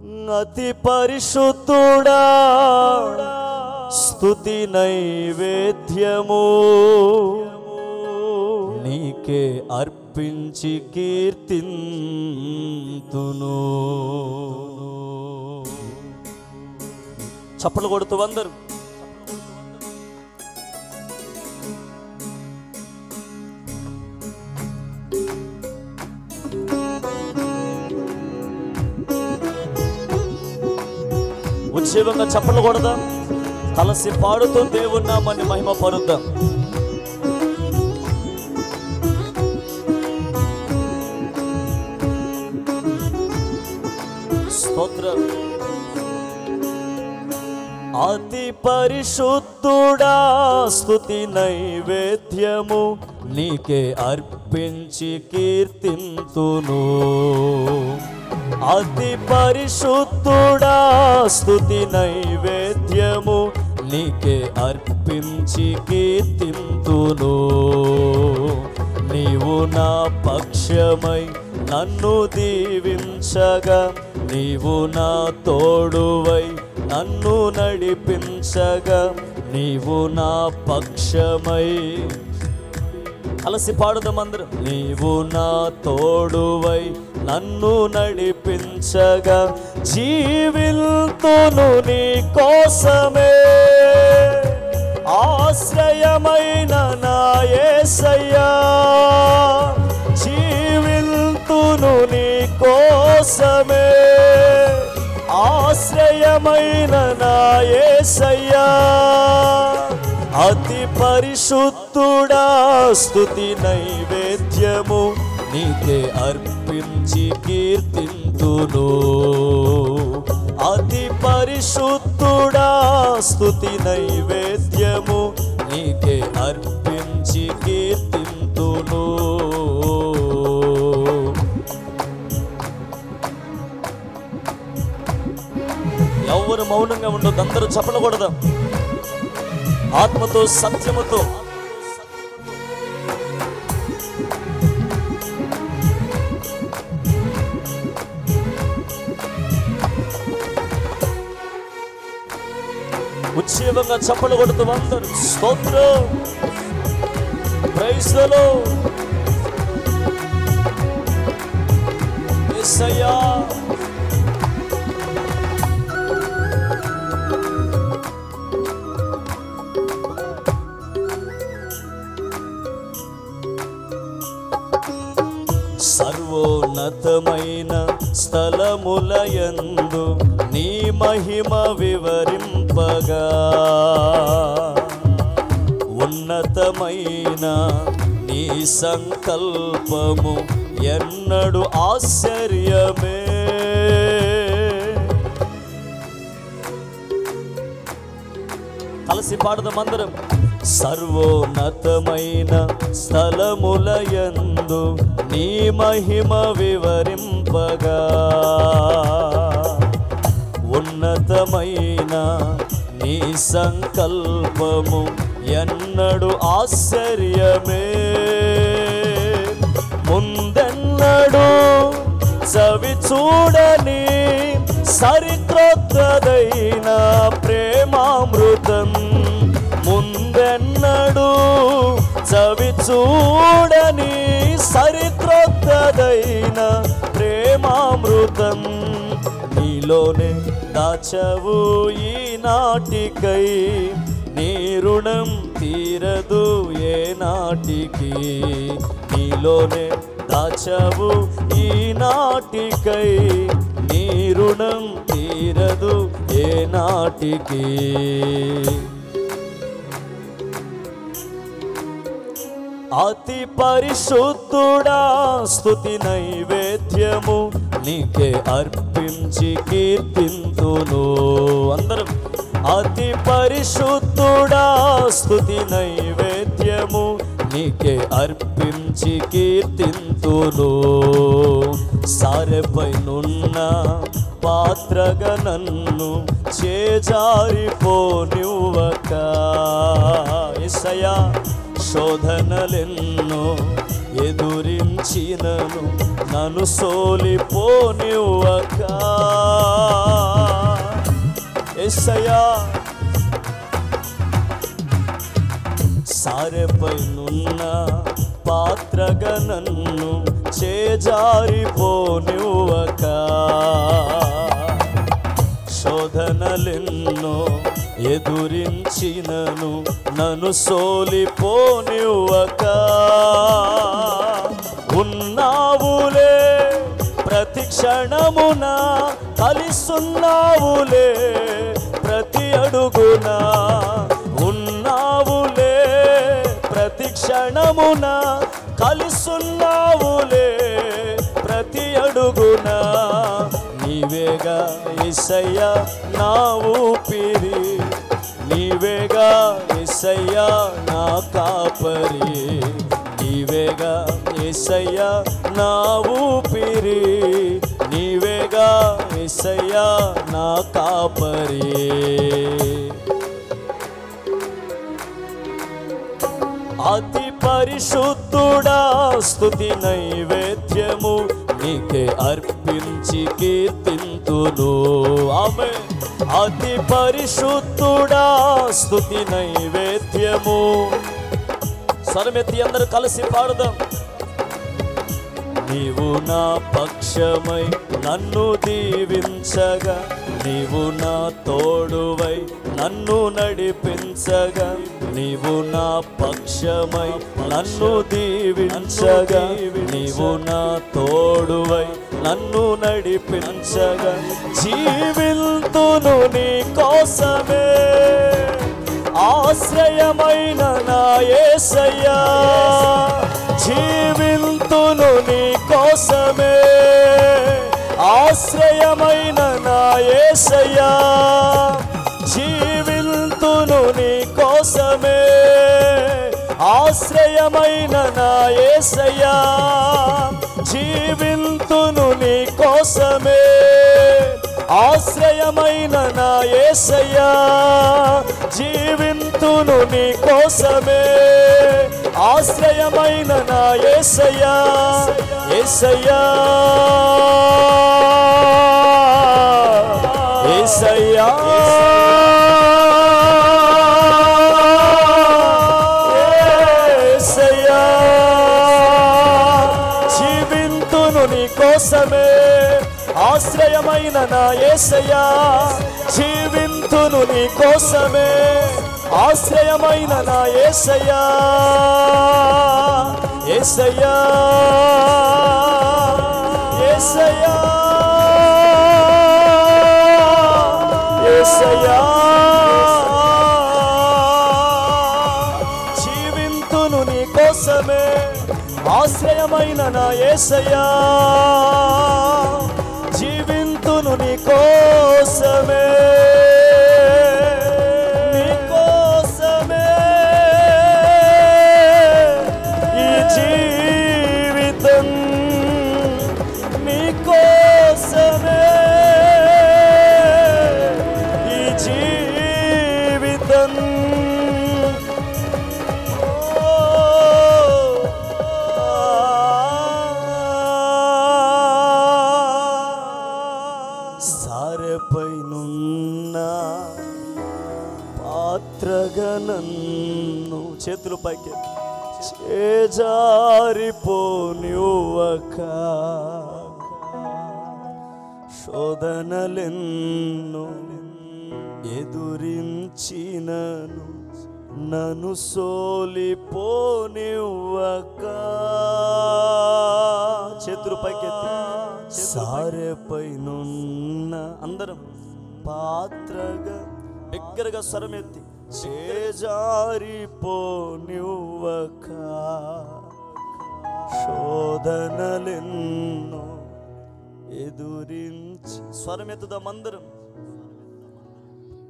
అతి పరిశుద్ధుడా స్తుతి నైవేద్యము నీకే అర్పించి కీర్తింతును. చప్పలు కొడుతూ అందరూ ఉజ్జీవంగా చప్పలు కొడదాం, కలిసి పాడుతూ దేవుని నామాన్ని మహిమ పరుద్దాం. స్తోత్రం. అతి పరిశుద్ధుడా స్తుతి నైవేద్యము నీకే అర్పించి కీర్తింతును. అతి పరిశుద్ధుడా స్తుతి నైవేద్యము నీకే అర్పించి కీర్తింతును. నీవు నా పక్షమై నన్ను దీవించగా, నీవు నా తోడువై నన్ను నడిపించగా, నీవు నా పక్షమై కలిసి పాడుదామందరం. నీవు నా తోడువై నన్ను నడిపించగా, జీవిల్తును నీ కోసమే, ఆశ్రయమైన నా యేసయ్యా. జీవిల్తును నీ కోసమే, ఆశ్రయమైన నా యేసయ్యా. అతి పరిశుద్ధుడా స్తుతి నైవేద్యము నీకే అర్పించి కీర్తింతును. అతి పరిశుద్ధుడా స్తుతి నైవేద్యము నీకే అర్పించి కీర్తింతును. ఎవరు మౌనంగా ఉండొద్దు, అందరూ చప్పలు కొడదాం ఆత్మతో సత్యముతో. ఉజ్జీవంగా చప్పలు కొడుతూ అందరూ స్తోత్రం, ప్రైజ్ ది లార్డ్. యేసయ్యా సర్వోన్నతమైన స్థలములయందు నీ మహిమ వివరింపగా, ఉన్నతమైన నీ సంకల్పము ఎన్నడు ఆశ్చర్యమే. కలిసి పాడదాం అందరం. సర్వోన్నతమైన స్థలములయందు నీ మహిమ వివరింపగా, ఉన్నతమైన నీ సంకల్పము ఎన్నడు ఆశ్చర్యమే. ముందెన్నడు చవి చూడని సరికొత్తదైన ప్రేమామృతం, ముందెన్నడు చవి చూడని సరికొత్తదైన ప్రేమామృతం, నీలోనే దాచవు ఈనాటికై, నీ రుణం తీరదు ఏ నాటికి. నీలోనే దాచవు ఈనాటికై, నీ రుణం తీరదు ఏ నాటికి. అతి పరిశుద్ధుడా స్తుతి నైవేద్యము నీకే అర్పించి కీర్తింతును. అందరం. అతి పరిశుద్ధుడా స్తుతి నైవేద్యము నీకే అర్పించి కీర్తింతును. సారెపైనున్న పాత్రగా నన్ను చేజారిపోనివ్వక, యేసయ్యా శోధనలెన్నో ఎదురించినను నన్ను సోలిపోనివ్వక, యేసయ్యా సారెపైనున్న పాత్రగా నన్ను చేజారిపోనివ్వక శోధనలెన్నో ఎదురించినను నన్ను సోలిపోనివ్వక ఉన్నావులే ప్రతి క్షణమున కలిసున్నావులే ప్రతి అడుగున ఉన్నావులే ప్రతి క్షణమున కలిసున్నావులే ప్రతి అడుగున నీవేగా యేసయ్యా నా ఊపిరి నీవేగా యేసయ్యా నా కాపరి నీవేగా యేసయ్యా నా ఊపిరి నీవేగా యేసయ్యా నా కాపరి అతి పరిశుద్ధుడా స్తుతి నైవేద్యము నీకే అర్పించి కీర్తింతును ఆమేన్ అతి పరిశుద్ధుడా స్తుతి నైవేద్యము స్వరమెత్తి అందరూ కలిసి పాడుదాం నీవు నా పక్షమై నన్ను దీవించగా నీవు నా తోడువై నన్ను నడిపించగా నీవు నా పక్షమై నన్ను దీవించగా నీవు నా తోడువై నన్ను నడిపించగా జీవింతును నీ కోసమే ఆశ్రయమైన నా యేసయ్యా జీవింతును నీ కోసమే ఆశ్రయమైన నా యేసయ్యా జీవింతును నీ కోసమే ఆశ్రయమైన నా యేసయ్యా జీవింతును నీ కోసమే ఆశ్రయమైన నా యేసయ్యా జీవింతును నీ కోసమే ఆశ్రయమైన నా యేసయ్యా యేసయ్యా యేసయ్యా యేసయ్యా జీవింతును నీ కోసమే ఆశ్రయమైన నా యేసయ్యా జీవింతును నీ కోసమే ఆశ్రయమైన నా యేసయ్యా యేసయ్యా యేసయ్యా యేసయ్యా జీవింతును నీ కోసమే ఆశ్రయమైన నా యేసయ్యా జీవింతును నీ కోసమే నీ కోసమే ఈ జీవితం నీ కోసమే ఈ జీవితం సారెపైనున్న పాత్రగా నన్ను చేతులు పైకి చేజారిపోనివ్వక శోధనలెన్నో ఎదురించినను నన్ను సోలిపోనివ్వక చేతులు పైకెత్తి సారెపైనున్న అందరం పాత్రగా బిగ్గరగా స్వరమెత్తి చేజారిపోనివ్వక శోధనలెన్నో ఎదురించి స్వరమెత్తుదాం అందరం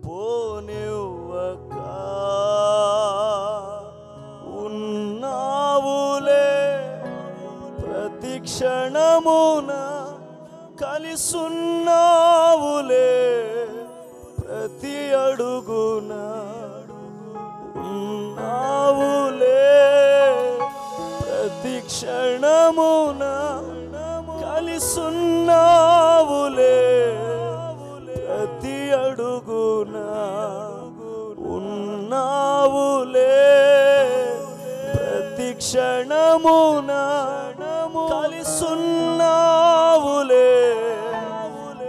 పోనివ్వక ఉన్నావులే ప్రతి క్షణమున కలిసున్నావులే ప్రతి అడుగున ఉన్నావులే ప్రతి క్షణమున కలిసున్నావులే ప్రతి అడుగున క్షణమున కలిసున్నావులే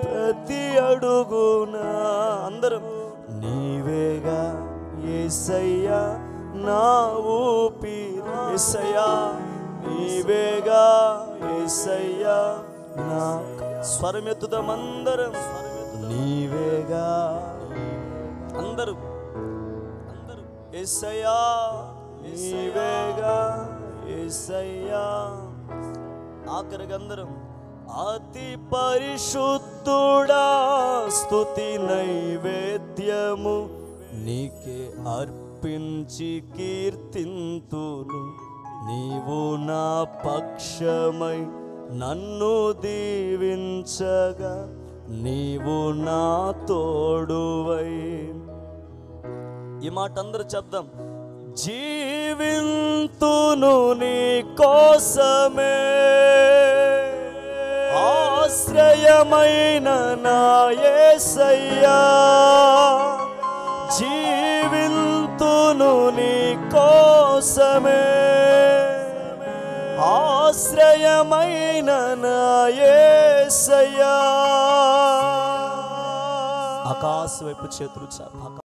ప్రతి అడుగున. అందరం నీవేగా యేసయ్యా నా ఊపిరి, యేసయ్యా నీవేగా యేసయ్యా నా. స్వరం ఎత్తుదాం అందరం, నీవేగా. అందరూ యేసయ్యా నీవేగా యేసయ్యా. ఆఖరికి అందరం అతి పరిశుద్ధుడా స్తుతి నైవేద్యము నీకే అర్పించి కీర్తింతును. నీవు నా పక్షమై నన్ను దీవించగా నీవు నా తోడువై. ఈ మాట అందరూ చెప్దాం. జీవింతును నీ కోసమే ఆశ్రయమైన నా యేసయ్యా. జీవింతును నీ కోసమే ఆశ్రయమైన నా యేసయ్యా. ఆకాశం వైపు చేతులు చాప.